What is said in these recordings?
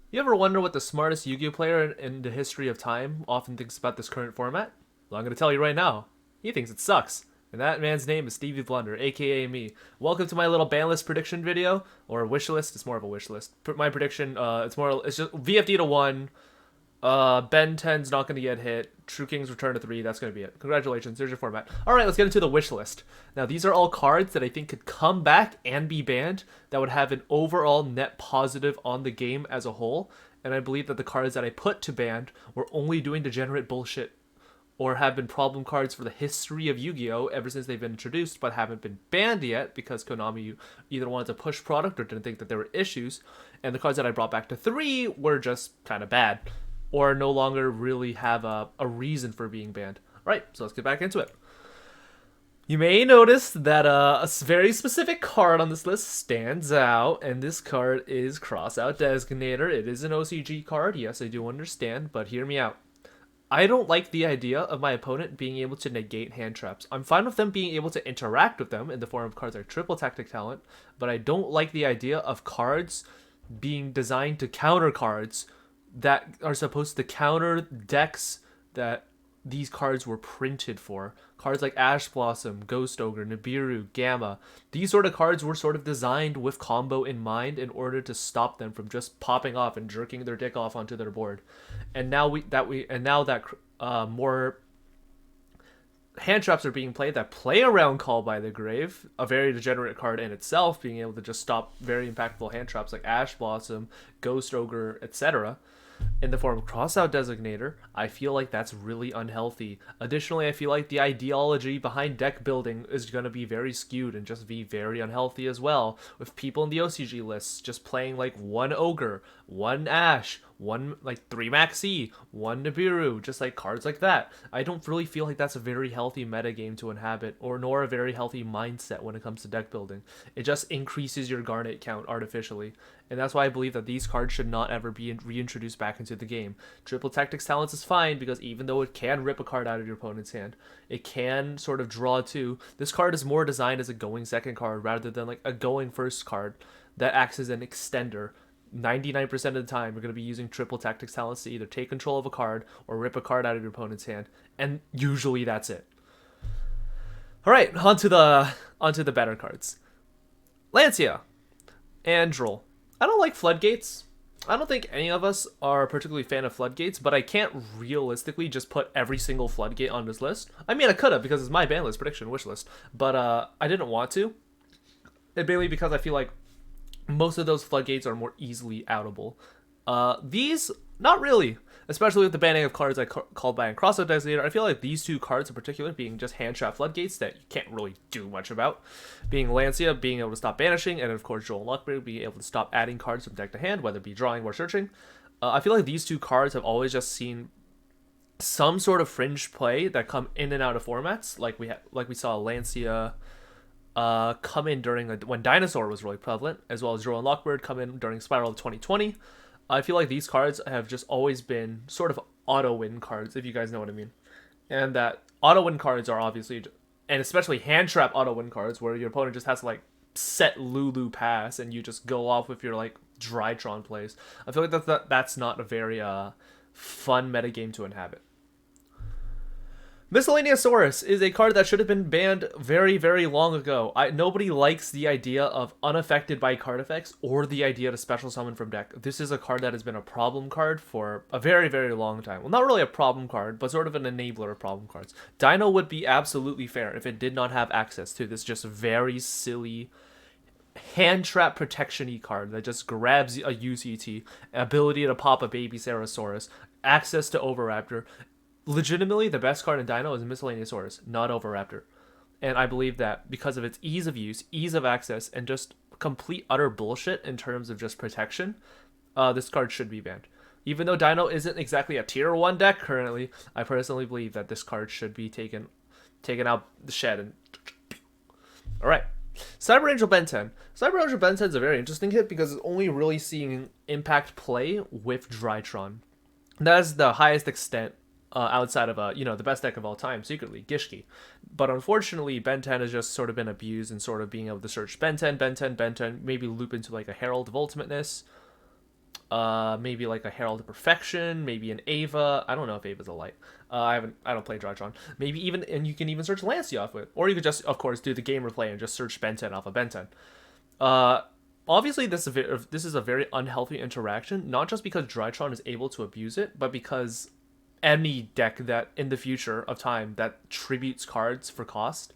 You ever wonder what the smartest Yu-Gi-Oh player in the history of time often thinks about this current format? Well, I'm going to tell you right now. He thinks it sucks. And that man's name is Stevie Blunder, aka me. Welcome to my little Banlist prediction video, or wish list. It's more of a wish list. My prediction, it's just VFD to 1. Ben 10's not going to get hit. True King's return to 3. That's going to be it. Congratulations. There's your format. All right, let's get into the wish list. Now, these are all cards that I think could come back and be banned that would have an overall net positive on the game as a whole. And I believe that the cards that I put to banned were only doing degenerate bullshit or have been problem cards for the history of Yu-Gi-Oh! Ever since they've been introduced, but haven't been banned yet because Konami either wanted to push product or didn't think that there were issues. And the cards that I brought back to 3 were just kind of bad, or no longer really have a reason for being banned. All right, so let's get back into it. You may notice that a very specific card on this list stands out, and this card is Crossout Designator. It is an OCG card, yes, I do understand, but hear me out. I don't like the idea of my opponent being able to negate hand traps. I'm fine with them being able to interact with them in the form of cards like Triple Tactic Talent, but I don't like the idea of cards being designed to counter cards that are supposed to counter decks that these cards were printed for. Cards like Ash Blossom, Ghost Ogre, Nibiru, Gamma. These sort of cards were sort of designed with combo in mind in order to stop them from just popping off and jerking their dick off onto their board. And now that more hand traps are being played that play around Call by the Grave, a very degenerate card in itself, being able to just stop very impactful hand traps like Ash Blossom, Ghost Ogre, etc. in the form of Crossout Designator, I feel like that's really unhealthy. Additionally, I feel like the ideology behind deck building is going to be very skewed and just be very unhealthy as well, with people in the OCG lists just playing like one Ogre, one Ash, one like 3 Maxi, one Nibiru, just like cards like that. I don't really feel like that's a very healthy metagame to inhabit, or nor a very healthy mindset when it comes to deck building. It just increases your Garnet count artificially, and that's why I believe that these cards should not ever be reintroduced back into the game. Triple Tactics Talents is fine because even though it can rip a card out of your opponent's hand, it can sort of draw too. This card is more designed as a going second card rather than like a going first card that acts as an extender. 99% of the time, you're going to be using Triple Tactics Talents to either take control of a card or rip a card out of your opponent's hand, and usually that's it. All right, onto the better cards. Lancia and Drol. I don't like Floodgates. I don't think any of us are particularly a fan of Floodgates, but I can't realistically just put every single Floodgate on this list. I mean, I could have because it's my ban list prediction wish list, but I didn't want to. And mainly because I feel like most of those Floodgates are more easily outable. These, not really. Especially with the banning of cards like Called by and Crossout Designator, I feel like these two cards in particular, being just hand trap Floodgates that you can't really do much about, being Lancia, being able to stop banishing, and of course Joel and Lockberry being able to stop adding cards from deck to hand, whether it be drawing or searching. I feel like these two cards have always just seen some sort of fringe play that come in and out of formats, like we saw Lancia come in during when Dinosaur was really prevalent, as well as Joel and Lockbird come in during Spiral of 2020. I feel like these cards have just always been sort of auto-win cards, if you guys know what I mean. And that auto-win cards are obviously, and especially hand trap auto-win cards, where your opponent just has to like set Lulu pass and you just go off with your like Drytron plays. I feel like that's not a very fun metagame to inhabit. Miscellaneous is a card that should have been banned very, very long ago. Nobody likes the idea of unaffected by card effects or the idea to special summon from deck. This is a card that has been a problem card for a very, very long time. Well, not really a problem card, but sort of an enabler of problem cards. Dino would be absolutely fair if it did not have access to this just very silly hand trap protection-y card that just grabs a UCT, ability to pop a baby Sarasaurus, access to Overraptor. Legitimately, the best card in Dino is Miscellaneous, not Overraptor. And I believe that because of its ease of use, ease of access, and just complete utter bullshit in terms of just protection, this card should be banned. Even though Dino isn't exactly a tier 1 deck currently, I personally believe that this card should be taken out the shed. And alright. Cyber Angel Ben 10. Cyber Angel Ben 10 is a very interesting hit because it's only really seeing impact play with Drytron. That is the highest extent outside of the best deck of all time, secretly, Gishki. But unfortunately, Ben 10 has just sort of been abused and sort of being able to search Ben 10, Ben 10, Ben 10, maybe loop into like a Herald of Ultimateness. maybe like a Herald of Perfection, maybe an Ava. I don't know if Ava's a light. I don't play Drytron. Maybe even, and you can even search Lancia off it, or you could just, of course, do the game replay and just search Ben 10 off of Ben 10. Obviously, this is a very unhealthy interaction, not just because Drytron is able to abuse it, but because any deck that in the future of time that tributes cards for cost,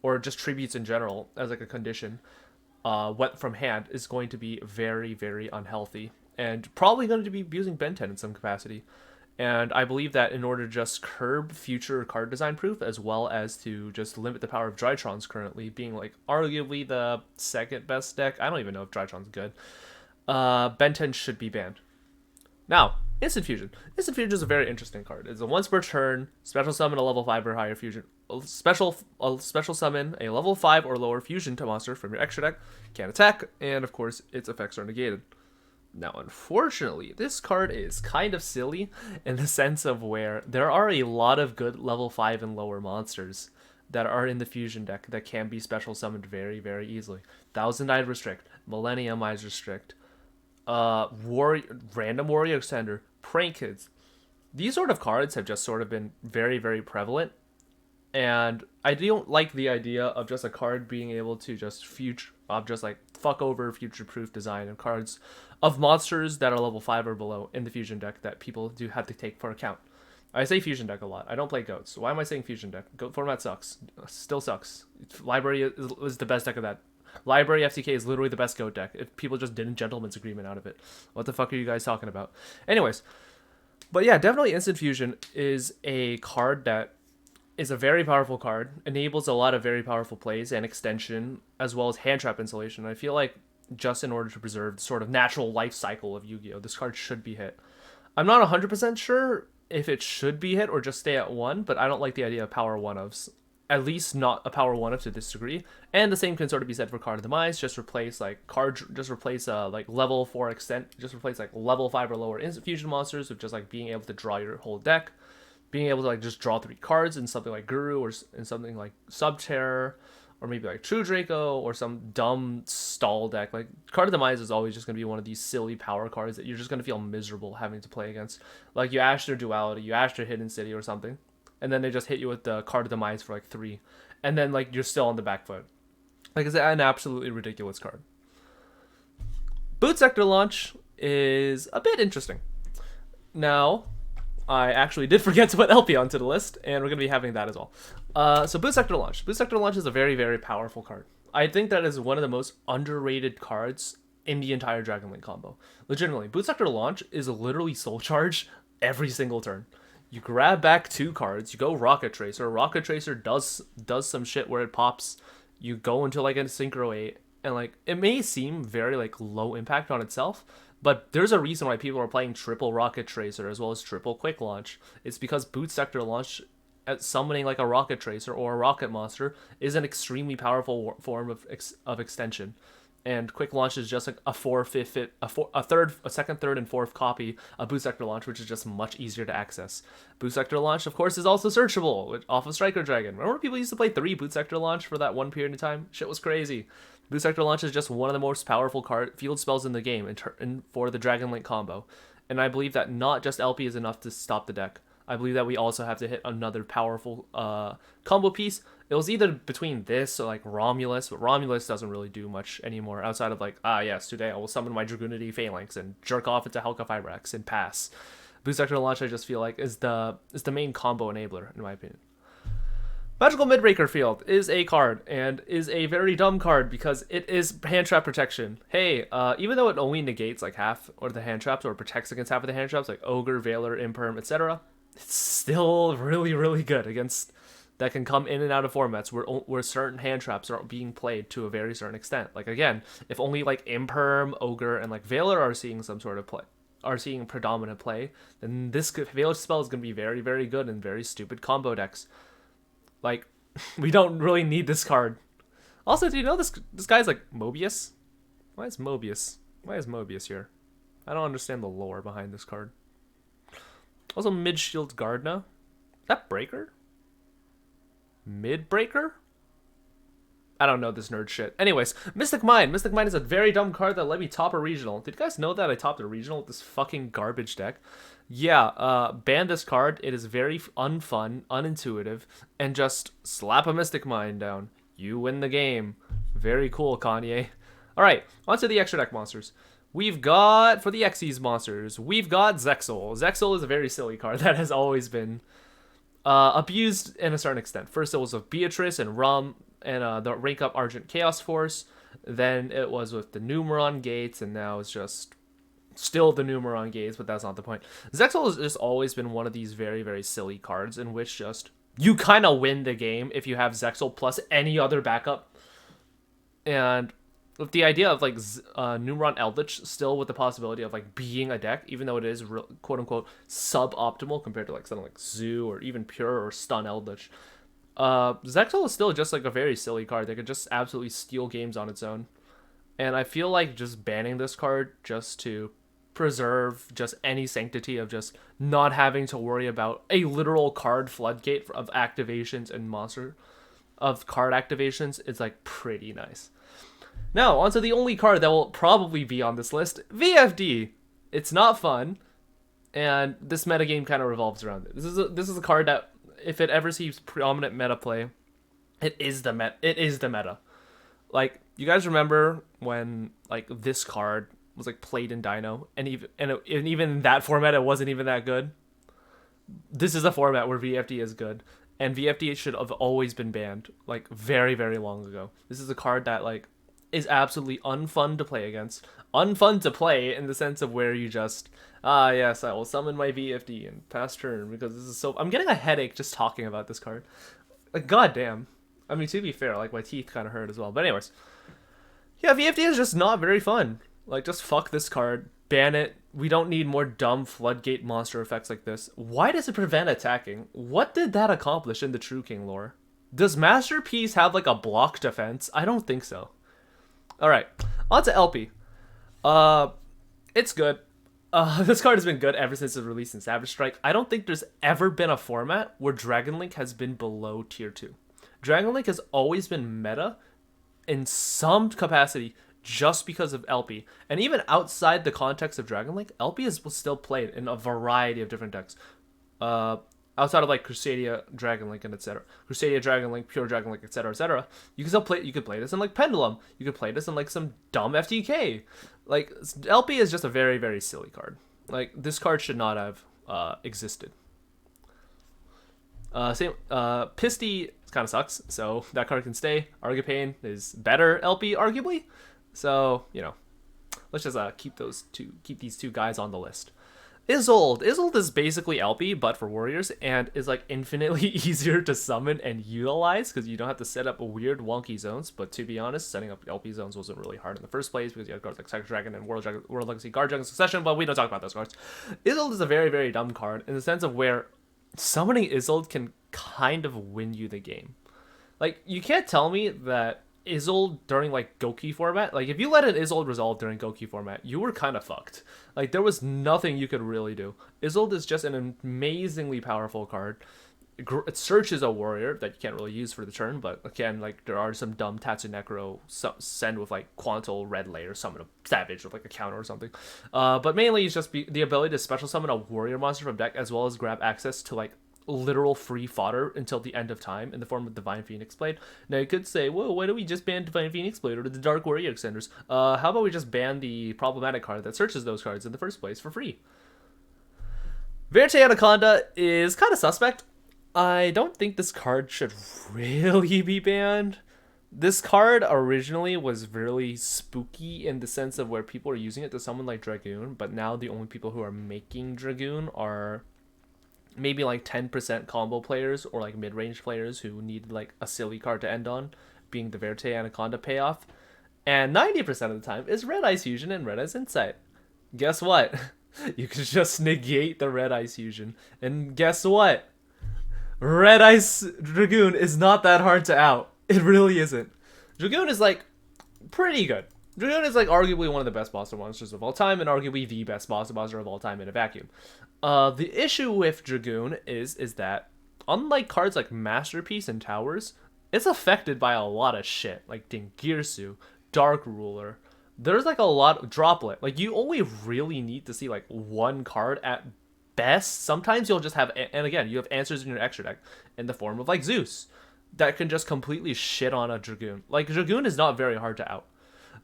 or just tributes in general as like a condition, wet from hand, is going to be very, very unhealthy, and probably going to be abusing Ben 10 in some capacity. And I believe that in order to just curb future card design proof, as well as to just limit the power of Drytron's currently being like arguably the second best deck. I don't even know if Drytron's good. Ben 10 should be banned. Now, Instant Fusion. Instant Fusion is a very interesting card. It's a once per turn special summon a level 5 or higher fusion. Special summon a level 5 or lower fusion to monster from your extra deck. Can't attack, and of course its effects are negated. Now, unfortunately, this card is kind of silly in the sense of where there are a lot of good level 5 and lower monsters that are in the fusion deck that can be special summoned very, very easily. Thousand Eyed Restrict, Millennium Eyes Restrict, Random Warrior Extender, Prank Kids. These sort of cards have just sort of been very, very prevalent. And I don't like the idea of just a card being able to just fuck over future-proof design of cards of monsters that are level 5 or below in the fusion deck that people do have to take for account. I say fusion deck a lot. I don't play goats. So why am I saying fusion deck? Goat format sucks. Still sucks. Library is the best deck of that. Library FTK is literally the best goat deck. If people just did a gentleman's agreement out of it. What the fuck are you guys talking about? Anyways. But yeah, definitely Instant Fusion is a card that is a very powerful card. Enables a lot of very powerful plays and extension, as well as hand trap insulation. I feel like just in order to preserve the sort of natural life cycle of Yu-Gi-Oh, this card should be hit. I'm not 100% sure if it should be hit or just stay at 1, but I don't like the idea of power 1-ofs. At least not a power 1-of to this degree. And the same can sort of be said for Card of Demise. Just replace like level 4 extent. Just replace like level 5 or lower instant fusion monsters with just like being able to draw your whole deck. Being able to like just draw 3 cards in something like Guru or in something like Subterror. Or maybe like True Draco or some dumb stall deck. Like Card of Demise is always just going to be one of these silly power cards that you're just going to feel miserable having to play against. Like you ash their Duality, you ash their Hidden City or something. And then they just hit you with the Card of Demise for like 3. And then like you're still on the back foot. Like it's an absolutely ridiculous card. Boot Sector Launch is a bit interesting. Now, I actually did forget to put LP onto the list, and we're going to be having that as well. So Boot Sector Launch. Boot Sector Launch is a very, very powerful card. I think that is one of the most underrated cards in the entire Dragon Link combo. Legitimately, Boot Sector Launch is literally soul charge every single turn. You grab back 2 cards, you go Rocket Tracer. Rocket Tracer does some shit where it pops. You go into like a Synchro 8, and like it may seem very like low impact on itself, but there's a reason why people are playing triple Rocket Tracer as well as triple Quick Launch. It's because Boot Sector Launch at summoning like a Rocket Tracer or a Rocket Monster is an extremely powerful form of extension. And Quick Launch is just like a second, third, and fourth copy of Boot Sector Launch, which is just much easier to access. Boot Sector Launch, of course, is also searchable off of Striker Dragon. Remember people used to play 3 Boot Sector Launch for that one period of time? Shit was crazy. Boot Sector Launch is just one of the most powerful field spells in the game for the Dragon Link combo. And I believe that not just LP is enough to stop the deck. I believe that we also have to hit another powerful combo piece. It was either between this or like Romulus, but Romulus doesn't really do much anymore outside of like, yes, today I will summon my Dragoonity Phalanx and jerk off into Helka Fibrax and pass. Boot Sector Launch, I just feel like is the main combo enabler in my opinion. Magical Midbreaker Field is a card and is a very dumb card because it is hand trap protection. Hey, even though it only negates like half or the hand traps or protects against half of the hand traps like Ogre, Veiler, Imperm, etc., it's still really, really good against that can come in and out of formats where certain hand traps are being played to a very certain extent. Like again, if only like Imperm, Ogre, and like Veiler are seeing some sort of play, are seeing predominant play, then this Veiler spell is going to be very, very good in very stupid combo decks. Like, we don't really need this card. Also, do you know this guy's like Mobius? Why is Mobius here? I don't understand the lore behind this card. Also, Mid-Shield Gardna. Is that Breaker? Midbreaker? I don't know this nerd shit. Anyways, Mystic Mine. Mystic Mine is a very dumb card that let me top a regional. Did you guys know that I topped a regional with this fucking garbage deck? Yeah, ban this card. It is very unfun, unintuitive, and just slap a Mystic Mine down. You win the game. Very cool, Kanye. Alright, on to the extra deck monsters. We've got, for the Xyz monsters, we've got Zexel. Zexel is a very silly card that has always been abused in a certain extent. First it was with Beatrice and Rum and the rank up Argent Chaos Force. Then it was with the Numeron Gates, and now it's just still the Numeron Gates, but that's not the point. Zexel has just always been one of these very, very silly cards in which just you kind of win the game if you have Zexel plus any other backup. And with the idea of like Numeron Eldritch still with the possibility of like being a deck, even though it is quote unquote suboptimal compared to like something like Zoo or even Pure or Stun Eldritch, Zexel is still just like a very silly card that could just absolutely steal games on its own. And I feel like just banning this card just to preserve just any sanctity of just not having to worry about a literal card floodgate of activations and monster of card activations is like pretty nice. Now, onto the only card that will probably be on this list, VFD. It's not fun, and this metagame kind of revolves around it. This is a card that, if it ever sees prominent meta play, it is the meta. Like, you guys remember when like this card was like played in Dino, and even in that format it wasn't even that good? This is a format where VFD is good, and VFD should have always been banned like very, very long ago. This is a card that like is absolutely unfun to play against. Unfun to play in the sense of where you just, yes, I will summon my VFD and pass turn because this is so... I'm getting a headache just talking about this card. Like, goddamn. I mean, to be fair, like, my teeth kind of hurt as well. But anyways. Yeah, VFD is just not very fun. Like, just fuck this card. Ban it. We don't need more dumb floodgate monster effects like this. Why does it prevent attacking? What did that accomplish in the True King lore? Does Masterpiece have, like, a block defense? I don't think so. Alright, on to LP. It's good. This card has been good ever since its release in Savage Strike. I don't think there's ever been a format where Dragon Link has been below tier 2. Dragon Link has always been meta in some capacity just because of LP. And even outside the context of Dragon Link, LP is still played in a variety of different decks. Outside of like Crusadia, Dragon Link, and etc. Crusadia, Dragon Link, Pure Dragon Link, etc., etc. You can still play. You could play this in like Pendulum. You could play this in like some dumb FTK. Like LP is just a very, very silly card. Like this card should not have existed. Pisty kind of sucks, so that card can stay. Argipane is better LP, arguably. So you know, let's just keep these two guys on the list. Isolde is basically LP, but for warriors, and is like infinitely easier to summon and utilize because you don't have to set up weird wonky zones. But to be honest, setting up LP zones wasn't really hard in the first place because you had cards like Sacred Dragon and World Legacy Guard Dragon Succession, but we don't talk about those cards. Isolde is a very, very dumb card in the sense of where summoning Isolde can kind of win you the game. Like, you can't tell me that Isolde during like Goki format, like if you let an Isolde resolve during Goki format, you were kind of fucked. Like there was nothing you could really do. Isolde is just an amazingly powerful card. It searches a warrior that you can't really use for the turn, but again, like there are some dumb Tatsunekro send with like Quantal Red Layer, summon a Savage with like a counter or something. But mainly it's just the ability to special summon a warrior monster from deck as well as grab access to like literal free fodder until the end of time in the form of Divine Phoenix Blade. Now you could say, whoa, why don't we just ban Divine Phoenix Blade or the Dark Warrior Extenders? How about we just ban the problematic card that searches those cards in the first place for free? Verite Anaconda is kind of suspect. I don't think this card should really be banned. This card originally was really spooky in the sense of where people are using it to summon like Dragoon, but now the only people who are making Dragoon are maybe like 10% combo players or like mid-range players who need like a silly card to end on, being the Verite Anaconda payoff. And 90% of the time is Red Ice Fusion and Red Ice Insight. Guess what? You can just negate the Red Ice Fusion. And guess what? Red Ice Dragoon is not that hard to out. It really isn't. Dragoon is like pretty good. Dragoon is like arguably one of the best boss monsters of all time and arguably the best boss monster of all time in a vacuum. The issue with Dragoon is that unlike cards like Masterpiece and Towers, it's affected by a lot of shit, like Dingirsu, Dark Ruler. There's like a lot of droplet. Like you only really need to see like one card at best. Sometimes you'll just have, and again, you have answers in your extra deck in the form of like Zeus that can just completely shit on a Dragoon. Like Dragoon is not very hard to out.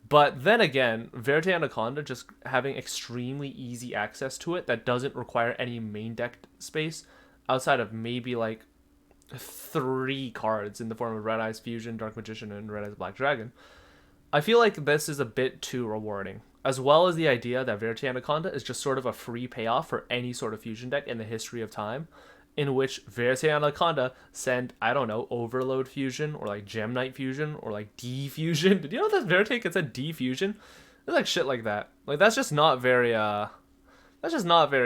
But then again, Verite Anaconda just having extremely easy access to it that doesn't require any main deck space outside of maybe like 3 cards in the form of Red Eyes Fusion, Dark Magician, and Red Eyes Black Dragon. I feel like this is a bit too rewarding, as well as the idea that Verite Anaconda is just sort of a free payoff for any sort of fusion deck in the history of time, in which Verite Anaconda send, I don't know, Overload Fusion, or like Gem Knight Fusion, or like D Fusion. Did you know that Verite can send D Fusion? It's like shit like that. Like that's just not very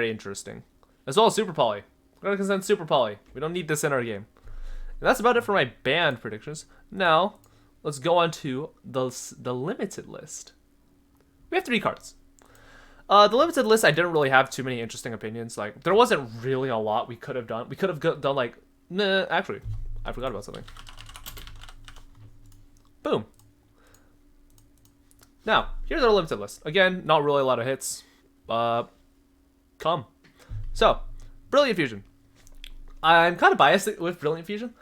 interesting. As well as Super Poly. We're gonna send Super Poly. We don't need this in our game. And that's about it for my banned predictions. Now, let's go on to the limited list. We have 3 cards. The limited list, I didn't really have too many interesting opinions. Like, there wasn't really a lot we could have done. We could have done, like, nah, actually, I forgot about something. Boom. Now, here's our limited list. Again, not really a lot of hits. Come. So, Brilliant Fusion. I'm kind of biased with Brilliant Fusion.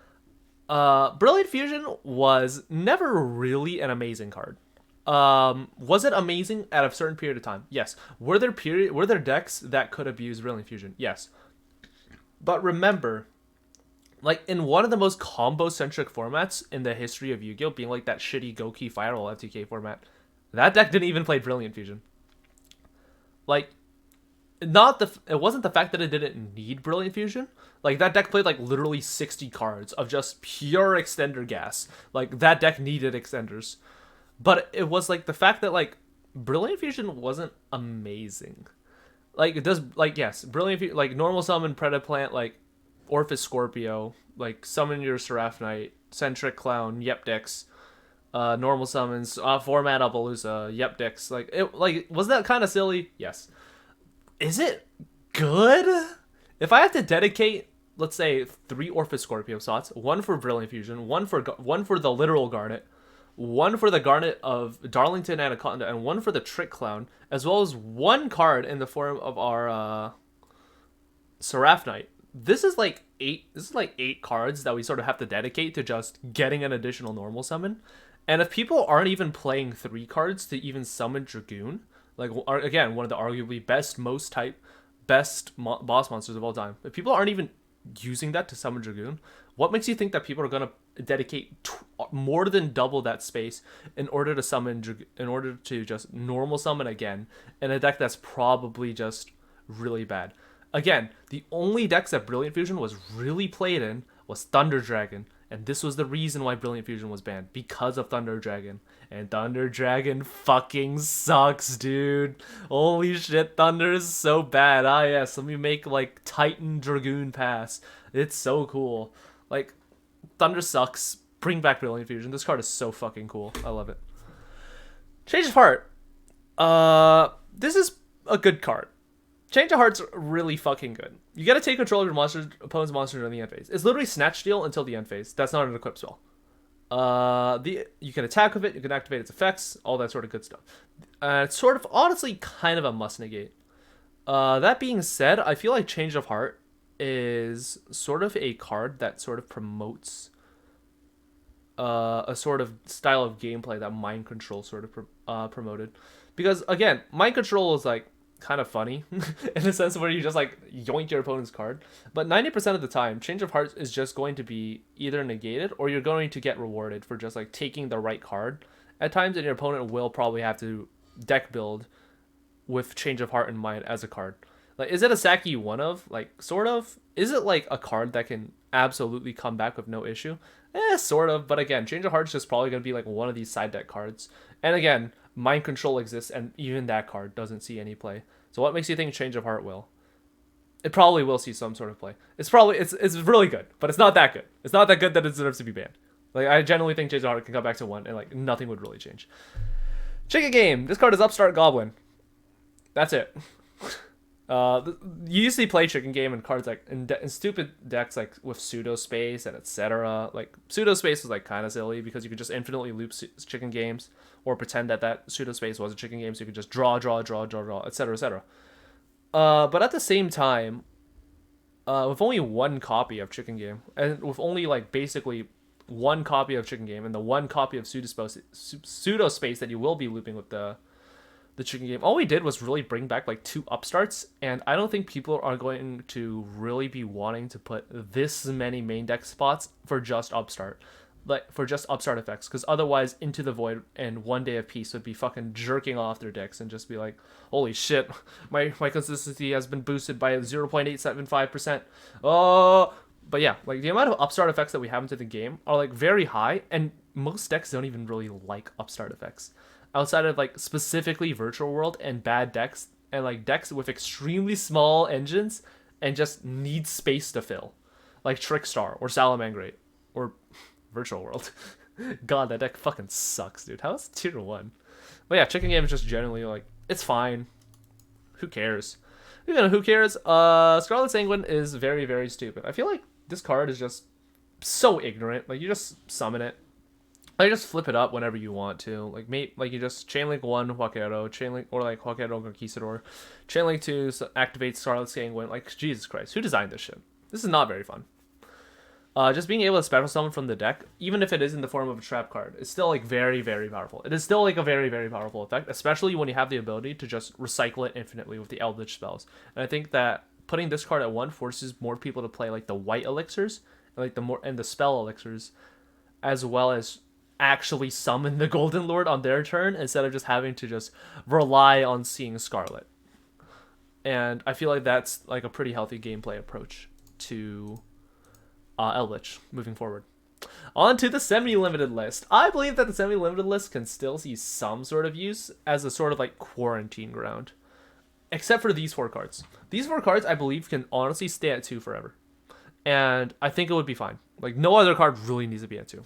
Brilliant Fusion was never really an amazing card. Was it amazing at a certain period of time? Yes. Were there decks that could abuse Brilliant Fusion? Yes. But remember, like in one of the most combo-centric formats in the history of Yu-Gi-Oh, being like that shitty Goki Firewall FTK format, that deck didn't even play Brilliant Fusion. Like, it wasn't the fact that it didn't need Brilliant Fusion. Like, that deck played like literally 60 cards of just pure extender gas. Like, that deck needed extenders. But it was like the fact that like Brilliant Fusion wasn't amazing. Like it does, like, yes, Brilliant Fusion, like normal summon Predaplant, like Orphis Scorpio, like summon your Seraph Knight, Centric Clown, Yepdix, normal summons, format Appaloosa, Yepdix. Like it, like was that kind of silly? Yes. Is it good? If I have to dedicate, let's say 3 Orphis Scorpio slots, 1 for Brilliant Fusion, one for the literal Garnet, 1 for the Garnet of Darlington Anaconda, and 1 for the Trick Clown, as well as 1 card in the form of our Seraph Knight. This is like 8 cards that we sort of have to dedicate to just getting an additional normal summon. And if people aren't even playing 3 cards to even summon Dragoon, like again, one of the arguably best boss monsters of all time, if people aren't even using that to summon Dragoon, what makes you think that people are gonna dedicate more than double that space in order to just normal summon again in a deck that's probably just really bad? Again, the only decks that Brilliant Fusion was really played in was Thunder Dragon, and this was the reason why Brilliant Fusion was banned, because of Thunder Dragon. And Thunder Dragon fucking sucks, dude. Holy shit, Thunder is so bad. Ah yes, let me make like Titan Dragoon Pass. It's so cool. Like, Thunder sucks. Bring back Brilliant Fusion. This card is so fucking cool. I love it. Change of Heart. This is a good card. Change of Heart's really fucking good. You gotta take control of your opponent's monster during the end phase. It's literally Snatch Steal until the end phase. That's not an equip spell. You can attack with it, you can activate its effects, all that sort of good stuff. It's sort of, honestly, kind of a must negate. That being said, I feel like Change of Heart is sort of a card that sort of promotes a sort of style of gameplay that Mind Control sort of promoted. Because, again, Mind Control is, like, kind of funny in a sense where you just, like, yoink your opponent's card. But 90% of the time, Change of Heart is just going to be either negated or you're going to get rewarded for just, like, taking the right card. At times, and your opponent will probably have to deck build with Change of Heart in mind as a card. Like, is it a sack you one of? Like, sort of. Is it, like, a card that can absolutely come back with no issue? Sort of. But again, Change of Heart's just probably going to be, like, one of these side deck cards. And again, Mind Control exists, and even that card doesn't see any play. So what makes you think Change of Heart will? It probably will see some sort of play. It's really good, but it's not that good. It's not that good that it deserves to be banned. Like, I genuinely think Change of Heart can come back to 1, and, like, nothing would really change. Chicken Game. This card is Upstart Goblin. That's it. You usually play chicken game in cards like in stupid decks like with pseudo space and etc. Like pseudo space was like kind of silly because you could just infinitely loop chicken games or pretend that pseudo space was a chicken game, so you could just draw, etc. etc. But at the same time, with only one copy of chicken game and with only like basically one copy of chicken game and the one copy of pseudo space that you will be looping with the chicken game, all we did was really bring back like 2 upstarts, and I don't think people are going to really be wanting to put this many main deck spots for just upstart, like for just upstart effects, because otherwise Into the Void and One Day of Peace would be fucking jerking off their decks and just be like, holy shit, my consistency has been boosted by 0.875%. Oh, but yeah, like the amount of upstart effects that we have into the game are like very high, and most decks don't even really like upstart effects outside of like specifically Virtual World and bad decks and like decks with extremely small engines and just need space to fill, like Trickstar or Salamangreat or Virtual World. God, that deck fucking sucks, dude. How is it tier 1? But yeah, chicken game is just generally like, it's fine. Who cares? You know, who cares? Scarlet Sanguine is very, very stupid. I feel like this card is just so ignorant. Like, you just summon it. Like, just flip it up whenever you want to. Like you just chainlink 1 Huaquero, chainlink, or like Huaquero Conquistador, chainlink 2 activate Scarlet Sanguine. Like, Jesus Christ, who designed this shit? This is not very fun. Just being able to special summon from the deck, even if it is in the form of a trap card, is still like very, very powerful. It is still like a very, very powerful effect, especially when you have the ability to just recycle it infinitely with the Eldritch spells. And I think that putting this card at 1 forces more people to play like the white elixirs, and like the spell elixirs, as well as actually summon the Golden Lord on their turn instead of just having to just rely on seeing Scarlet. And I feel like that's like a pretty healthy gameplay approach to Eldritch moving forward. On to the semi-limited list. I believe that the semi-limited list can still see some sort of use as a sort of like quarantine ground. Except for these 4 cards. These 4 cards, I believe, can honestly stay at 2 forever. And I think it would be fine. Like, no other card really needs to be at 2.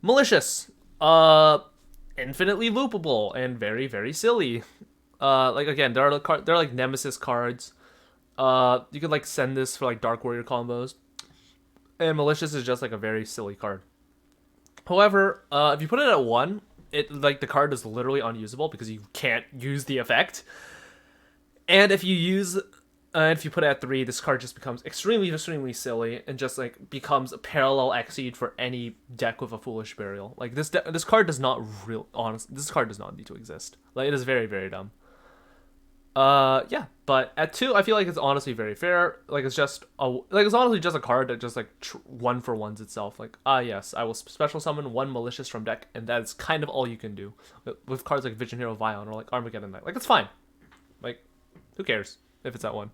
Malicious. Infinitely loopable and very, very silly. Like, again, they're like Nemesis cards. You could, like, send this for, like, Dark Warrior combos. And Malicious is just, like, a very silly card. However, if you put it at 1, the card is literally unusable because you can't use the effect. And if you put it at 3, this card just becomes extremely, extremely silly and just like becomes a parallel Exceed for any deck with a Foolish Burial. Like this card does not this card does not need to exist. Like, it is very, very dumb. Yeah, but at 2, I feel like it's honestly very fair. Like, it's honestly just a card that just like 1-for-1s itself. Like, yes, I will special summon 1 Malicious from deck, and that's kind of all you can do with cards like Vision Hero Vion or like Armageddon Knight. Like, it's fine. Like, who cares if it's at 1?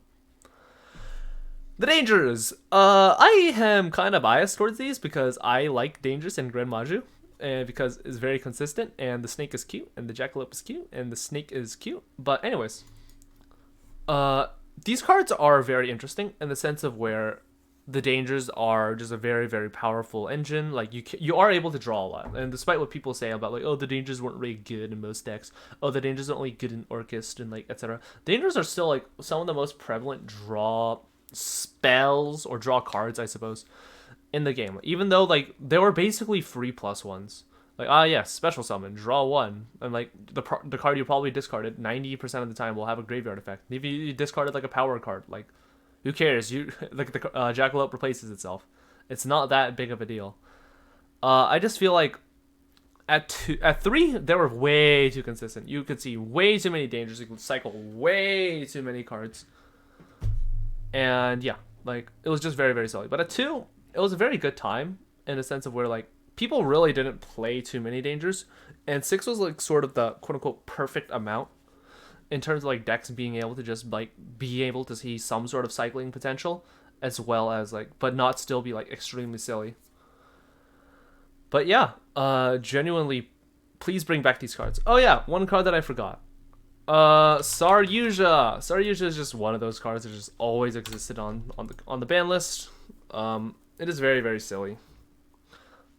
The Dangers. I am kind of biased towards these because I like Dangerous and Grand Maju, and because it's very consistent, and the snake is cute, and the jackalope is cute, and the snake is cute. But anyways, these cards are very interesting in the sense of where the Dangers are just a very, very powerful engine. Like, you are able to draw a lot, and despite what people say about like, oh, the Dangers weren't really good in most decks, oh, the Dangers aren't really good in Orchest and like etc. Dangers are still like some of the most prevalent draw spells or draw cards, I suppose, in the game. Even though like they were basically free +1s. Like, yes, special summon, draw 1, and like the card you probably discarded 90% of the time will have a graveyard effect. If you discarded like a power card, like, who cares? You like the Jackalope replaces itself. It's not that big of a deal. I just feel like at 3 they were way too consistent. You could see way too many Dangers. You could cycle way too many cards. And yeah, like, it was just very, very silly. But at 2, it was a very good time in a sense of where like people really didn't play too many Dangers, and 6 was like sort of the quote unquote perfect amount in terms of like decks being able to just like be able to see some sort of cycling potential, as well as like, but not still be like extremely silly. But yeah, genuinely, please bring back these cards. Oh yeah, one card that I forgot. Saryuja. Saryuja is just one of those cards that just always existed on the ban list. It is very, very silly.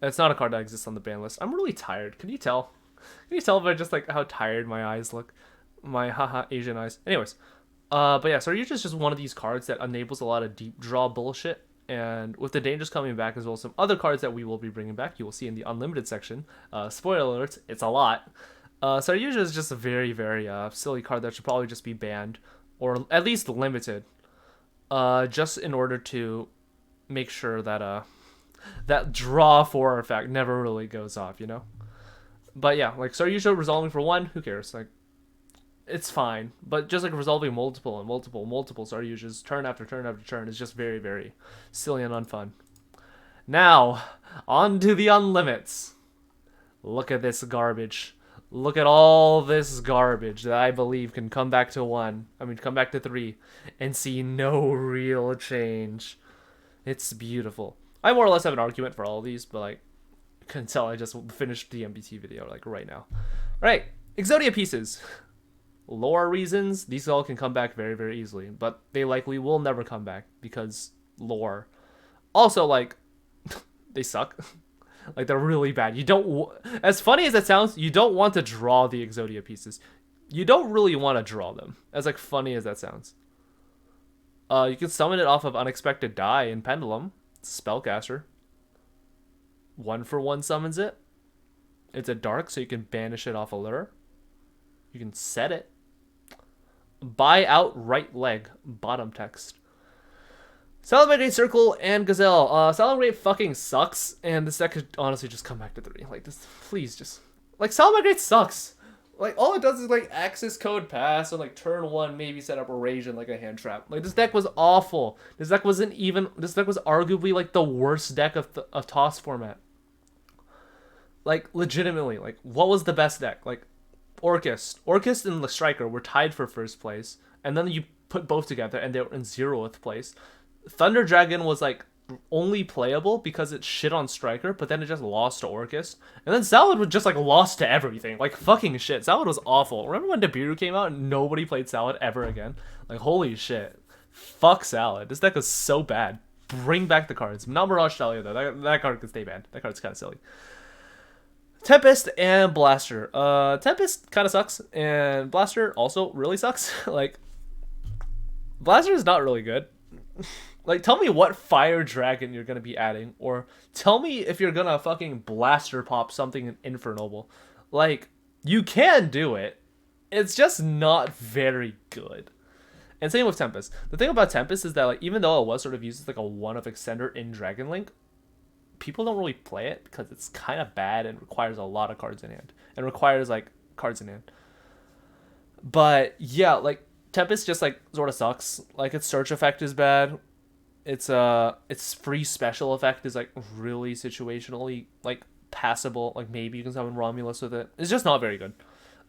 It's not a card that exists on the ban list. I'm really tired. Can you tell? Can you tell by just like how tired my eyes look? My haha Asian eyes. Anyways, But yeah, Saryuja is just one of these cards that enables a lot of deep draw bullshit. And with the dangers coming back, as well as some other cards that we will be bringing back, you will see in the Unlimited section. Spoiler alert, it's a lot. Saryuja is just a very, very silly card that should probably just be banned, or at least limited, just in order to make sure that that draw 4 effect never really goes off, you know? But yeah, like Saryuja resolving for 1, who cares? Like, it's fine. But just like resolving multiple Saryujas turn after turn after turn is just very, very silly and unfun. Now, on to the Unlimits. Look at this garbage. Look at all this garbage that I believe can come back to 1. I mean, come back to 3 and see no real change. It's beautiful. I more or less have an argument for all of these, but like, you can tell I just finished the MBT video like right now. Alright, Exodia pieces. Lore reasons, these all can come back very, very easily, but they likely will never come back because lore. Also, like, they suck. Like, they're really bad. You don't, as funny as it sounds, you don't want to draw the Exodia pieces. You don't really want to draw them, as like funny as that sounds. You can summon it off of Unexpected Die in Pendulum. It's a spellcaster. 1/1 summons it. It's a dark, so you can banish it off a lure. You can set it. Buy out right leg, bottom text. Celebrate Circle and Gazelle. Celebrate fucking sucks, and this deck could honestly just come back to 3. Like, this, please just, like, Celebrate sucks. Like, all it does is, like, access code pass, and, like, turn 1, maybe set up a rage and, like, a hand trap. Like, this deck was awful. This deck was arguably, like, the worst deck of Toss format. Like, legitimately, like, what was the best deck? Like, Orchis and the Striker were tied for first place, and then you put both together, and they were in 0th place. Thunder Dragon was, like, only playable because it shit on Striker, but then it just lost to Orchis. And then Salad was just, like, lost to everything. Like, fucking shit. Salad was awful. Remember when Nibiru came out and nobody played Salad ever again? Like, holy shit. Fuck Salad. This deck is so bad. Bring back the cards. Not Mirage Talia, though. That card can stay banned. That card's kind of silly. Tempest and Blaster. Tempest kind of sucks, and Blaster also really sucks. Like, Blaster is not really good. Like, tell me what Fire Dragon you're gonna be adding, or tell me if you're gonna fucking Blaster pop something in Infernoble. Like, you can do it. It's just not very good. And same with Tempest. The thing about Tempest is that, like, even though it was sort of used as like a one-of extender in Dragon Link, people don't really play it because it's kind of bad and requires a lot of cards in hand. And requires, like, cards in hand. But, yeah, like, Tempest just, like, sort of sucks. Like, its search effect is bad. Its free special effect is, like, really situationally, like, passable. Like, maybe you can summon Romulus with it. It's just not very good.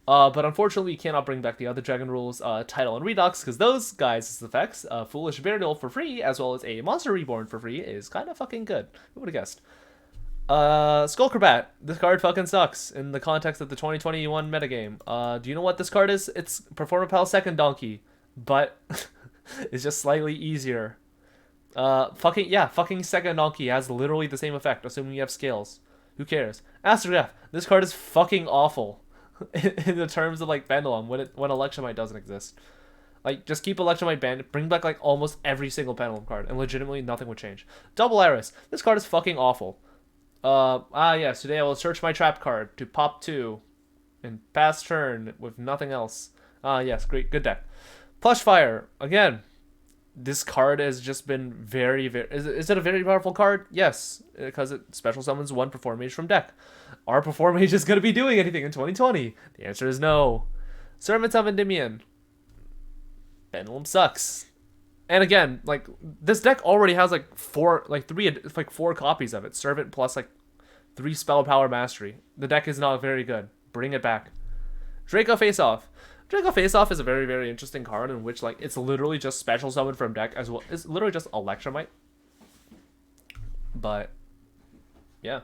But unfortunately, you cannot bring back the other Dragon rules, Tidal and Redux, because those guys' effects, Foolish Burial for free, as well as a Monster Reborn for free, is kind of fucking good. Who would have guessed? Skulker Bat. This card fucking sucks in the context of the 2021 metagame. Do you know what this card is? It's Performapal Second Donkey, but it's just slightly easier. Fucking Second Donkey has literally the same effect, assuming you have scales. Who cares? Astrograph. This card is fucking awful. In the terms of, like, Pendulum, when Electromite doesn't exist. Like, just keep Electromite banned, bring back, like, almost every single Pendulum card, and legitimately nothing would change. Double Iris. This card is fucking awful. Yes, today I will search my trap card to pop 2 and pass turn with nothing else. Yes, great, good deck. Plush Fire. Again, this card has just been very, very... Is it a very powerful card? Yes, because it special summons 1 Performage from deck. Are Performage is going to be doing anything in 2020? The answer is no. Servant of Endymion. Pendulum sucks. And again, like, this deck already has, like, 4 copies of it. Servant plus, like, 3 Spell Power Mastery. The deck is not very good. Bring it back. Draco Face Off. Draco Face Off is a very, very interesting card in which, like, it's literally just special summon from deck as well. It's literally just Electromite. But, yeah.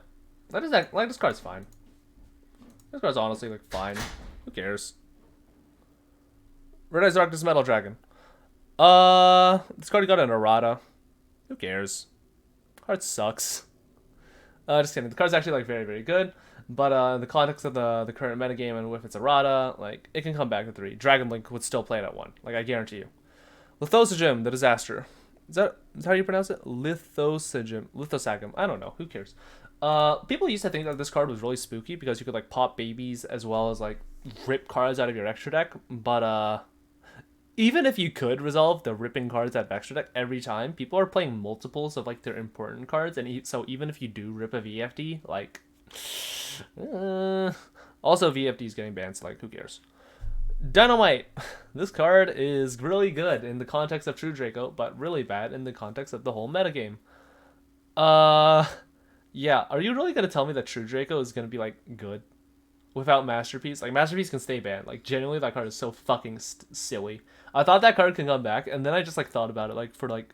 This card's fine. This card's honestly, like, fine. Who cares? Red Eyes Darkness Metal Dragon. This card got an errata. Who cares? Card sucks. Just kidding. The card's actually, like, very, very good. But in the context of the current metagame and with its errata, like, it can come back to 3. Dragon Link would still play it at 1. Like, I guarantee you. Lithosagem, the disaster. Is that how you pronounce it? Lithosagem. I don't know. Who cares? People used to think that this card was really spooky because you could like pop babies as well as like rip cards out of your extra deck. But even if you could resolve the ripping cards out of extra deck every time, people are playing multiples of like their important cards, and so even if you do rip a VFD, like, also VFD is getting banned, so like who cares? Dynamite. This card is really good in the context of True Draco, but really bad in the context of the whole metagame. Yeah, are you really gonna tell me that True Draco is gonna be like good without Masterpiece? Like Masterpiece can stay banned. Like genuinely, that card is so fucking silly. I thought that card can come back, and then I just like thought about it like for like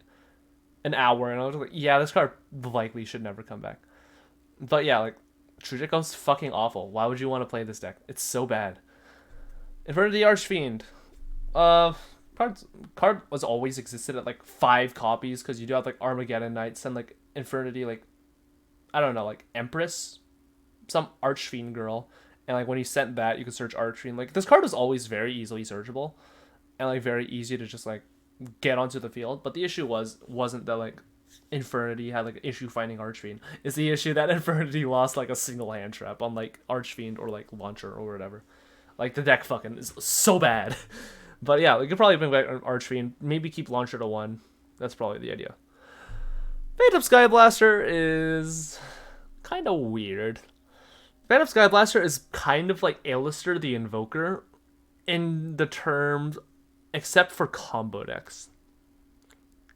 an hour, and I was like, yeah, this card likely should never come back. But yeah, like True Draco's fucking awful. Why would you want to play this deck? It's so bad. Infernity Archfiend. Card was always existed at like 5 copies because you do have like Armageddon Knights and like Infernity, like I don't know, like Empress, some Archfiend girl, and like when you sent that, you could search Archfiend. Like this card was always very easily searchable, and like very easy to just like get onto the field. But the issue wasn't that like Infernity had like an issue finding Archfiend. It's the issue that Infernity lost like a single hand trap on like Archfiend or like Launcher or whatever. Like, the deck fucking is so bad. But yeah, we could probably bring back Archfiend. Maybe keep Launcher to 1. That's probably the idea. Phantom Sky Blaster is kind of weird. Phantom Sky Blaster is kind of like Alistair the Invoker in the terms, except for combo decks.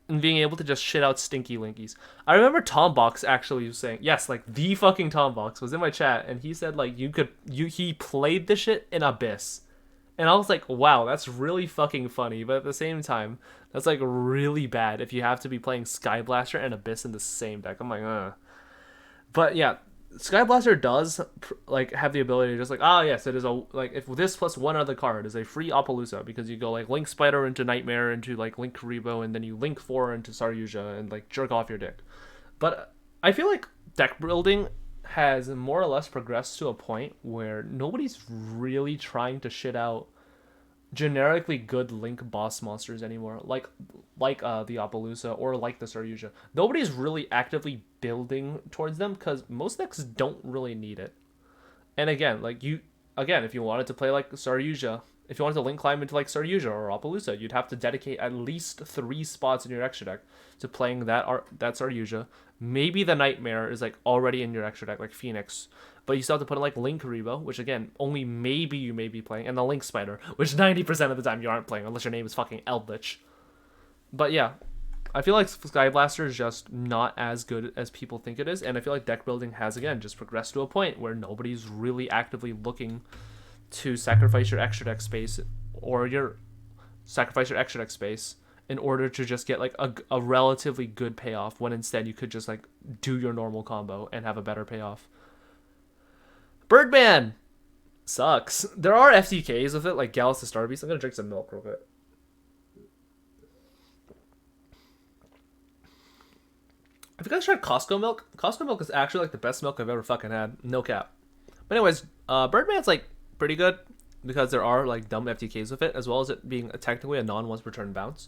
And being able to just shit out stinky linkies. I remember Tombox actually was saying, yes, like the fucking Tombox was in my chat, and he said like he played this shit in Abyss. And I was like, wow, that's really fucking funny, but at the same time, that's like really bad if you have to be playing Sky Blaster and Abyss in the same deck. I'm like, But yeah, Sky Blaster does like have the ability to just like, yes, it is a like if this plus one other card is a free Appaloosa because you go like Link Spider into Nightmare into like Link Karibo and then you Link 4 into Saryuja and like jerk off your dick. But I feel like deck building has more or less progressed to a point where nobody's really trying to shit out generically good Link boss monsters anymore, like the Appaloosa or like the Saryuja. Nobody's really actively building towards them because most decks don't really need it. And again, if you wanted to play like Saryuja, if you wanted to Link climb into like Saryuja or Appaloosa, you'd have to dedicate at least 3 spots in your extra deck to playing that Saryuja. Maybe the Nightmare is like already in your extra deck, like Phoenix. But you still have to put in like Link Karibo, which again, only maybe you may be playing, and the Link Spider, which 90% of the time you aren't playing, unless your name is fucking Eldritch. But yeah, I feel like Sky Blaster is just not as good as people think it is, and I feel like deck building has, again, just progressed to a point where nobody's really actively looking to sacrifice your extra deck space, in order to just get like a relatively good payoff, when instead you could just like do your normal combo and have a better payoff. Birdman sucks. There are FTKs with it, like Gallus the Star Beast. I'm gonna drink some milk real quick. Have you guys tried Costco milk? Costco milk is actually like the best milk I've ever fucking had. No cap. But anyways, Birdman's like pretty good because there are like dumb FTKs with it, as well as it being technically a non-once per turn bounce.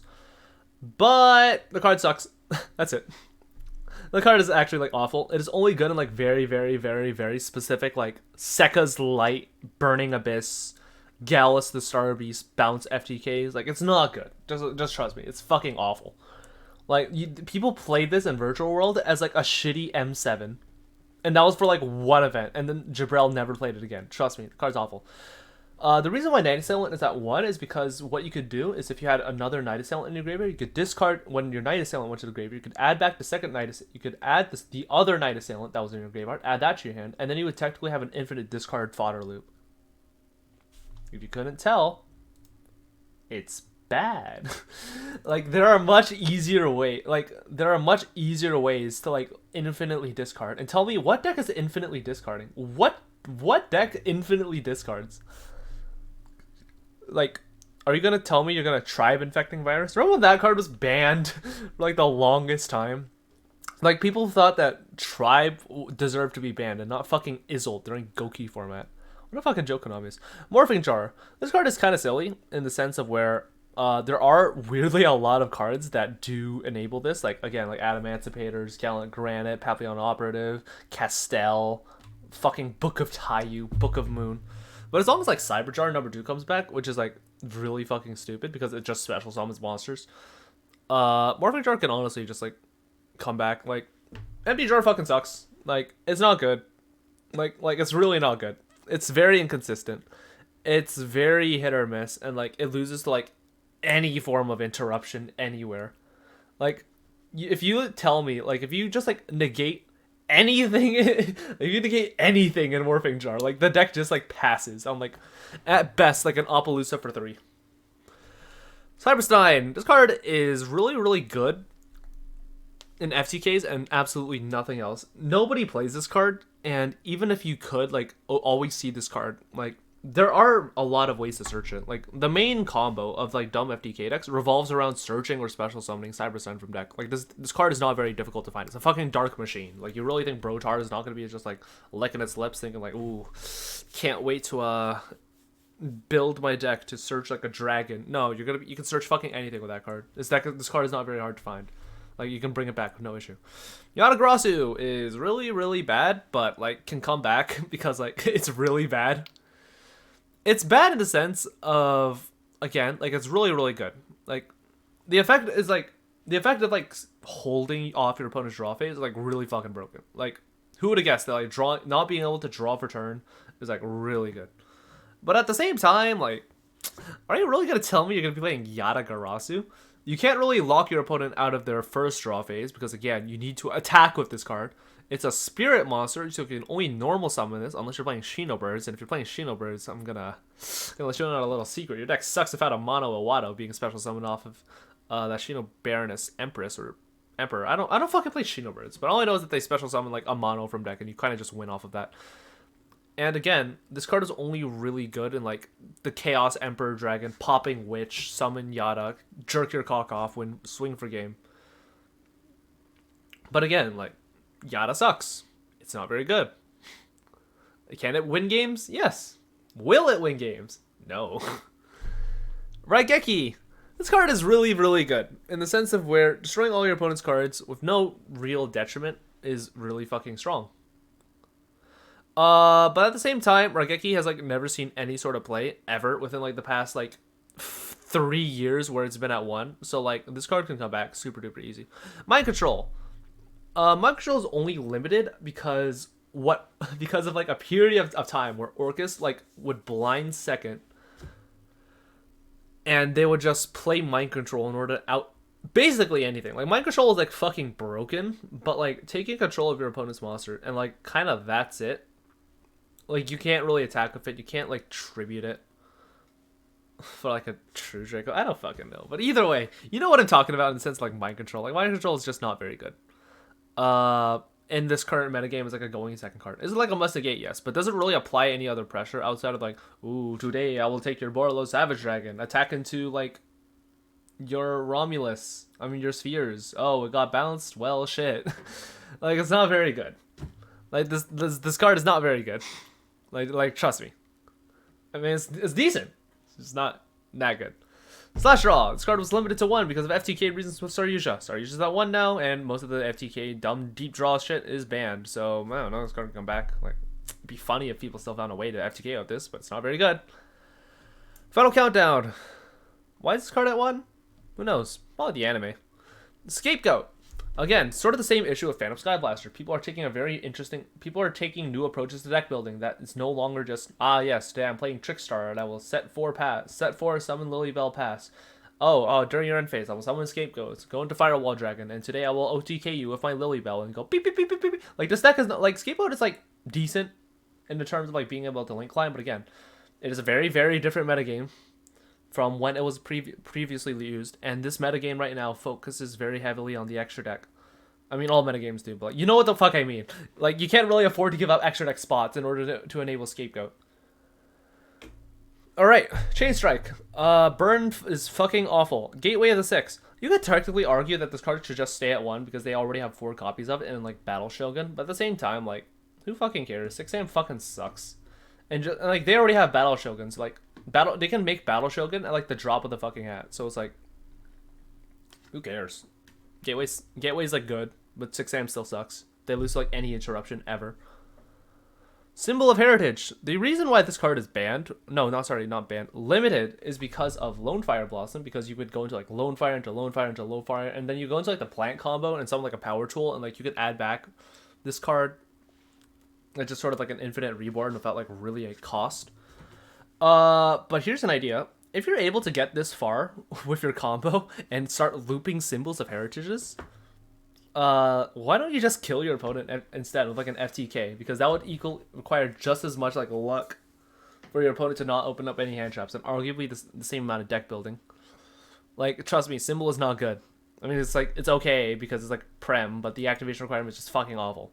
But the card sucks. That's it. The card is actually like awful. It is only good in like very, very, very, very specific like Sekka's Light, Burning Abyss, Gallus the Star Beast, bounce FTKs. Like it's not good. Just trust me. It's fucking awful. Like people played this in Virtual World as like a shitty M7, and that was for like one event, and then Jabrel never played it again. Trust me, the card's awful. The reason why Night Assailant is at 1 is because what you could do is if you had another Night Assailant in your graveyard, you could discard when your Night Assailant went to the graveyard. You could add back the second you could add the other Night Assailant that was in your graveyard, add that to your hand, and then you would technically have an infinite discard fodder loop. If you couldn't tell, it's bad. Like there are much easier ways to like infinitely discard. And tell me, what deck is infinitely discarding? What deck infinitely discards? Like, are you gonna tell me you're gonna Tribe Infecting Virus? Remember when that card was banned for like the longest time? Like people thought that Tribe deserved to be banned and not fucking Izzle during Goki format. What a fucking joke Konami is. Morphing Jar. This card is kind of silly in the sense of where There are weirdly a lot of cards that do enable this. Like again, like Adamantipator's, Gallant Granite, Papillon Operative, Castel, fucking Book of Taiyu, Book of Moon. But as long as like Cyber Jar number 2 comes back, which is like really fucking stupid because it just special summons monsters. Morphing Jar can honestly just like come back. Like Empty Jar fucking sucks. Like it's not good. Like it's really not good. It's very inconsistent. It's very hit or miss, and like it loses to like any form of interruption anywhere. Like if you tell me, like if you just like negate anything, if you negate anything in Morphing Jar, like the deck just like passes on like at best like an Appaloosa for 3. Cyberstein, this card is really good in FTKs and absolutely nothing else. Nobody plays this card, and even if you could like always see this card, like there are a lot of ways to search it. Like the main combo of like dumb FTK decks revolves around searching or special summoning Cyberstein from deck. Like this card is not very difficult to find. It's a fucking dark machine. Like you really think Brotar is not going to be just like licking its lips thinking like, ooh, can't wait to build my deck to search like a dragon. No, you can search fucking anything with that card. This card is not very hard to find. Like you can bring it back with no issue. Grazu is really bad, but like can come back because like it's really bad. It's bad in the sense of, again, like it's really good. Like the effect is like the effect of like holding off your opponent's draw phase is like really fucking broken. Like who would have guessed that like not being able to draw for turn is like really good. But at the same time, like, are you really gonna tell me you're gonna be playing Grazu? You can't really lock your opponent out of their first draw phase because again, you need to attack with this card. It's a spirit monster, so you can only normal summon this unless you're playing Shinobirds. And if you're playing Shinobirds, I'm gonna let you know a little secret. Your deck sucks without a Mono Iwado being a special summon off of that Shino Baroness Empress or Emperor. I don't fucking play Shinobirds, but all I know is that they special summon like a mono from deck, and you kind of just win off of that. And again, this card is only really good in like the Chaos Emperor Dragon, Popping Witch, Summon Yada, Jerk Your Cock Off, swing for game. But again, like, Yada sucks. It's not very good. Can it win games? Yes. Will it win games? No. Rageky. This card is really good in the sense of where destroying all your opponent's cards with no real detriment is really fucking strong. But at the same time, Rageky has like never seen any sort of play ever within like the past like 3 years where it's been at 1. So like this card can come back super duper easy. Mind Control. Mind Control is only limited because of like a period of time where Orcus like would blind second, and they would just play Mind Control in order to out basically anything. Like Mind Control is like fucking broken, but like taking control of your opponent's monster and like kind of that's it. Like you can't really attack with it. You can't like tribute it for like a true Draco. I don't fucking know. But either way, you know what I'm talking about in the sense of, like Mind Control. Like Mind Control is just not very good. In this current metagame is like a going second card. Is it like a must negate? Yes, but doesn't really apply any other pressure outside of like, ooh, today I will take your Borolo Savage Dragon, attack into like your Romulus. I mean your spheres. Oh, it got bounced. Well, shit. Like it's not very good. Like this card is not very good. Like trust me. I mean it's decent. It's just not that good. Slash Draw. This card was limited to 1 because of FTK reasons with Saryuja. Saryuja's at 1 now, and most of the FTK dumb deep draw shit is banned. So I don't know, this card can come back. Like, it'd be funny if people still found a way to FTK out this, but it's not very good. Final Countdown. Why is this card at 1? Who knows? Probably the anime. Scapegoat. Again, sort of the same issue with Phantom Sky Blaster. People are taking new approaches to deck building that it's no longer just, yes, today I'm playing Trickstar and I will set 4 summon Lilybell pass. During your end phase, I will summon Scapegoats, go into Firewall Dragon, and today I will OTK you with my Lilybell and go beep beep beep beep beep. Like this deck is not, like Scapegoat is like decent in the terms of like being able to link climb, but again, it is a very different metagame from when it was previously used, and this metagame right now focuses very heavily on the extra deck. I mean, all metagames do, but you know what the fuck I mean. Like, you can't really afford to give up extra deck spots in order to enable Scapegoat. Alright, Chain Strike. Burn is fucking awful. Gateway of the 6. You could technically argue that this card should just stay at 1 because they already have 4 copies of it in, like, Battle Shogun, but at the same time, like, who fucking cares? 6am fucking sucks. And just, like, they already have Battle Shoguns, like, They can make Battle Shogun at like the drop of the fucking hat. So it's like, who cares? Gateway's like good, but 6 AM still sucks. They lose like any interruption ever. Symbol of Heritage. The reason why this card is banned, not banned, limited, is because of Lone Fire Blossom, because you could go into like Lone Fire into Lone Fire into Lone Fire, and then you go into like the plant combo and something like a power tool, and like you could add back this card. It's just sort of like an infinite reborn without like really a cost. But here's an idea. If you're able to get this far with your combo and start looping Symbols of Heritages, why don't you just kill your opponent instead with like an FTK? Because that would require just as much like luck for your opponent to not open up any hand traps, and arguably the same amount of deck building. Like, trust me, Symbol is not good. I mean, it's like, it's okay because it's like Prem, but the activation requirement is just fucking awful.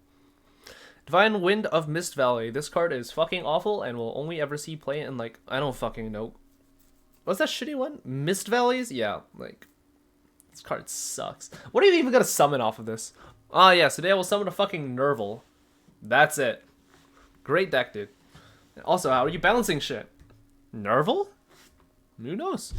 Divine Wind of Mist Valley. This card is fucking awful and will only ever see play in like, I don't fucking know. What's that shitty one? Mist Valleys? Yeah, like, this card sucks. What are you even gonna summon off of this? Ah, yes, today I will summon a fucking Nerval. That's it. Great deck, dude. Also, how are you balancing shit? Nerval? Who knows?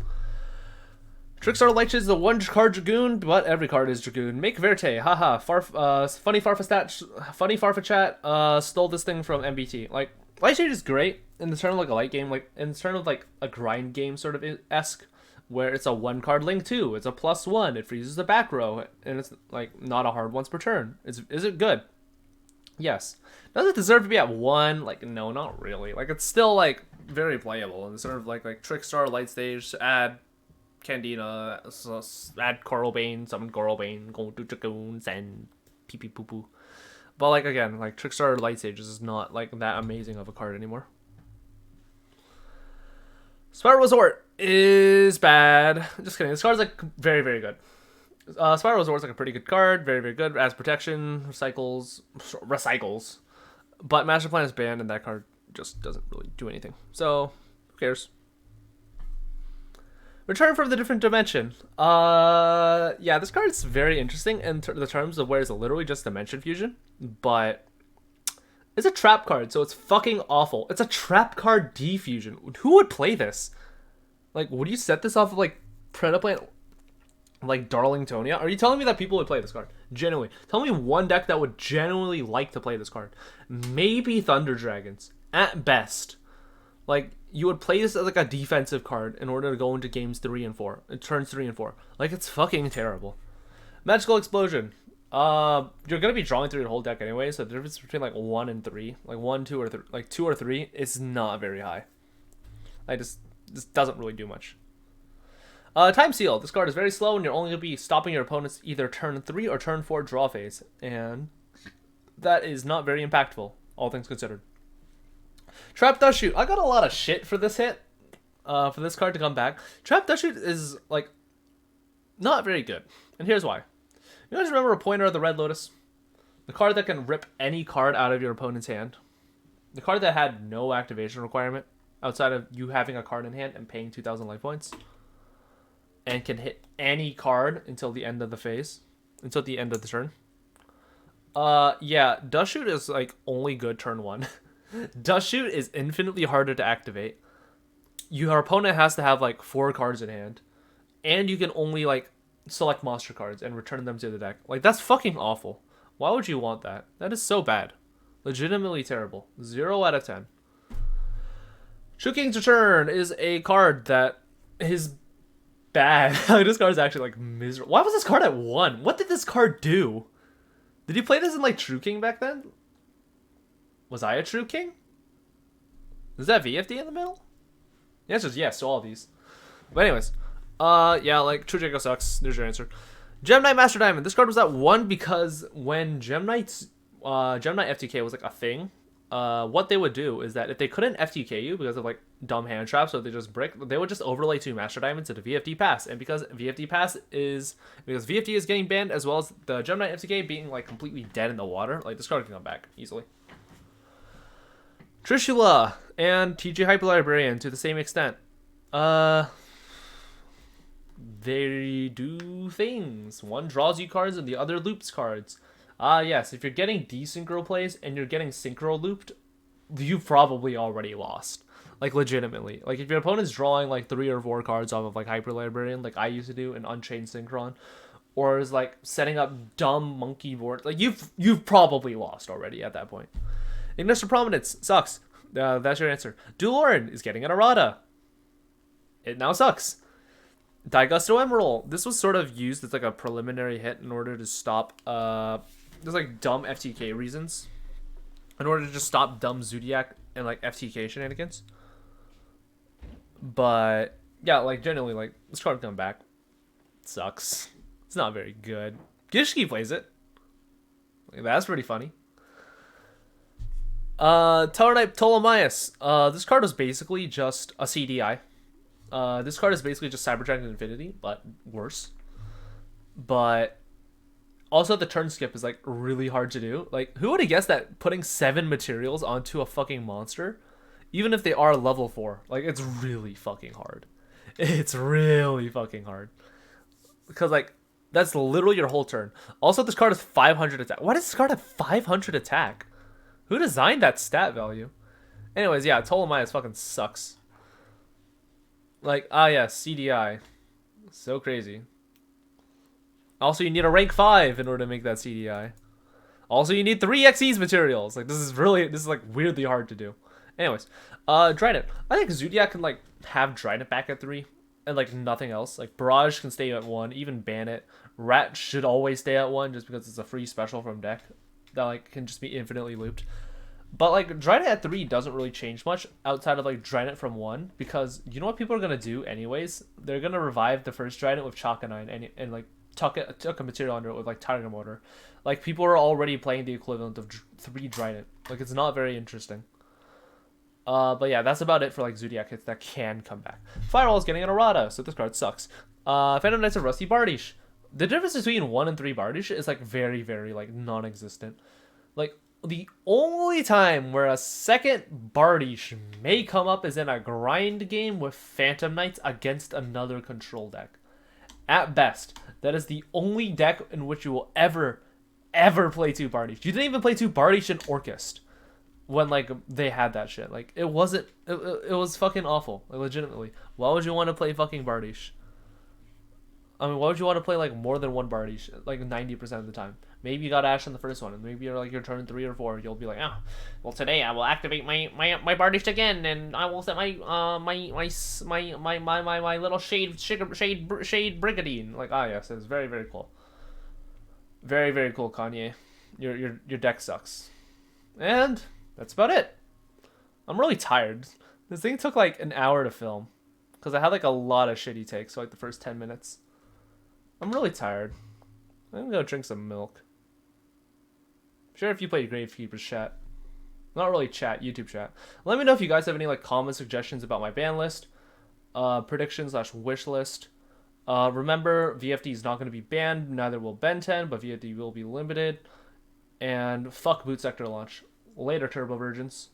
Trickstar Light is the one card Dragoon, but every card is Dragoon. Make Verite, haha. Funny Farfa chat stole this thing from MBT. Like, Light Shade is great in the turn of like a light game, like in the turn of like a grind game sort of esque, where it's a 1-card link too. It's a +1. It freezes the back row, and it's like not a hard once per turn. Is it good? Yes. Does it deserve to be at 1? Like, no, not really. Like, it's still like very playable in the sort of like Trickstar Light Stage. Add Candida, add Coralbane, summon Coralbane, go to Dragoons, and pee pee poo poo. But like again, like Trickstar Light Stages is not like that amazing of a card anymore. Spiral Resort is bad. Just kidding. This card's like very, very good. Spiral Resort's like a pretty good card. Very, very good. As protection, recycles. But Master Plan is banned, and that card just doesn't really do anything. So, who cares? Return from the Different Dimension. Yeah, this card's very interesting in the terms of where it's literally just Dimension Fusion, but it's a trap card, so it's fucking awful. It's a trap card defusion. Who would play this? Like, would you set this off of like Predaplant, like Darlingtonia? Are you telling me that people would play this card? Genuinely. Tell me one deck that would genuinely like to play this card. Maybe Thunder Dragons, at best. Like, you would play this as like a defensive card in order to go into games 3 and 4, turns 3 and 4. Like, it's fucking terrible. Magical Explosion. You're gonna be drawing through your whole deck anyway, so the difference between like 1 and 3, like 1, 2, or 3, like 2 or 3, is not very high. Like, this doesn't really do much. Time Seal. This card is very slow, and you're only gonna be stopping your opponent's either turn 3 or turn 4 draw phase, and that is not very impactful, all things considered. Trap Dust Shoot. I got a lot of shit for this hit, for this card to come back. Trap Dust Shoot is like not very good, and here's why. You guys remember a Pointer of the Red Lotus? The card that can rip any card out of your opponent's hand. The card that had no activation requirement outside of you having a card in hand and paying 2,000 life points. And can hit any card until the end of the phase. Until the end of the turn. Yeah, Dust Shoot is like only good turn 1. Dust Shoot is infinitely harder to activate. Your opponent has to have like 4 cards in hand. And you can only like select monster cards and return them to the deck. Like, that's fucking awful. Why would you want that? That is so bad. Legitimately terrible. 0 out of 10. True King's Return is a card that is bad. This card is actually like miserable. Why was this card at 1? What did this card do? Did you play this in like True King back then? Was I a True King? Is that VFD in the middle? The answer is yes to all of these. But anyways. Yeah, like, True Draco sucks. There's your answer. Gem Knight Master Diamond. This card was at 1 because when Gem Knight FTK was like a thing, what they would do is that if they couldn't FTK you because of like dumb hand traps, so they just brick, they would just overlay 2 Master Diamonds to the VFD pass. And because VFD is getting banned, as well as the Gem Knight FTK being like completely dead in the water, like, this card can come back easily. Trishula and TJ Hyper Librarian to the same extent. They do things. One draws you cards and the other loops cards. Yes, if you're getting desynchro plays and you're getting synchro looped, you've probably already lost. Like, legitimately. Like, if your opponent's drawing, like, 3 or 4 cards off of, like, Hyper Librarian, like I used to do in Unchained Synchron, or is, like, setting up dumb monkey board, like, you've probably lost already at that point. Ignition Prominence sucks. That's your answer. Duloran is getting an errata. It now sucks. Digasto Emerald. This was sort of used as, like, a preliminary hit in order to stop, there's, like, dumb FTK reasons. In order to just stop dumb Zodiac and, like, FTK shenanigans. But, yeah, like, generally, like, this card come back. It sucks. It's not very good. Gishki plays it. Like, that's pretty funny. Tellarknight Ptolemaeus. This card was basically just a CDI. This card is basically just Cyberdragon Infinity, but worse. But also the turn skip is, like, really hard to do. Like, who would have guessed that putting 7 materials onto a fucking monster, even if they are level 4, like, it's really fucking hard. It's really fucking hard. Because, like, that's literally your whole turn. Also, this card has 500 attack. Why does this card have 500 attack? Who designed that stat value? Anyways, yeah, Ptolemaeus fucking sucks. Like, yeah, CDI. So crazy. Also, you need a rank 5 in order to make that CDI. Also, you need 3 XE's materials. Like, this is like weirdly hard to do. Anyways, Drynet. I think Zodiac can, like, have Drynet back at 3 and, like, nothing else. Like, Barrage can stay at 1, even ban it. Rat should always stay at 1 just because it's a free special from deck that, like, can just be infinitely looped. But, like, Drynet at 3 doesn't really change much outside of, like, Drynet from 1, because you know what people are going to do anyways? They're going to revive the first Drynet with Chakanine and like, tuck a material under it with, like, Tiger Motor. Like, people are already playing the equivalent of 3 Drynet. Like, it's not very interesting. But yeah, that's about it for, like, Zodiac hits that can come back. Firewall is getting an errata, so this card sucks. Phantom Knights of Rusty Bardiche. The difference between 1 and 3 Bardiche is, like, very, very, like, non-existent. Like, the only time where a second Bardiche may come up is in a grind game with Phantom Knights against another control deck. At best, that is the only deck in which you will ever play 2 Bardiche. You didn't even play 2 Bardiche in Orchest when, like, they had that shit. Like, it wasn't, it was fucking awful. Like, legitimately. Why would you want to play fucking Bardiche? I mean, why would you want to play, like, more than 1 Bardiche, like, 90% of the time? Maybe you got Ash in the first one, and maybe you're, like, your turn 3 or 4, you'll be like, oh, well, today I will activate my Bardiche again, and I will set my little shade Brigadine. Like, yes, it's very, very cool. Very, very cool, Kanye. Your deck sucks. And that's about it. I'm really tired. This thing took, like, an hour to film, because I had, like, a lot of shitty takes, so, like, the first 10 minutes. I'm really tired. I'm gonna go drink some milk. Sure, if you played Gravekeeper's chat. Not really chat, YouTube chat. Let me know if you guys have any, like, comment suggestions about my ban list, predictions / wish list. Remember, VFD is not going to be banned, neither will Ben 10, but VFD will be limited. And fuck Boot Sector launch. Later, Turbo Virgins.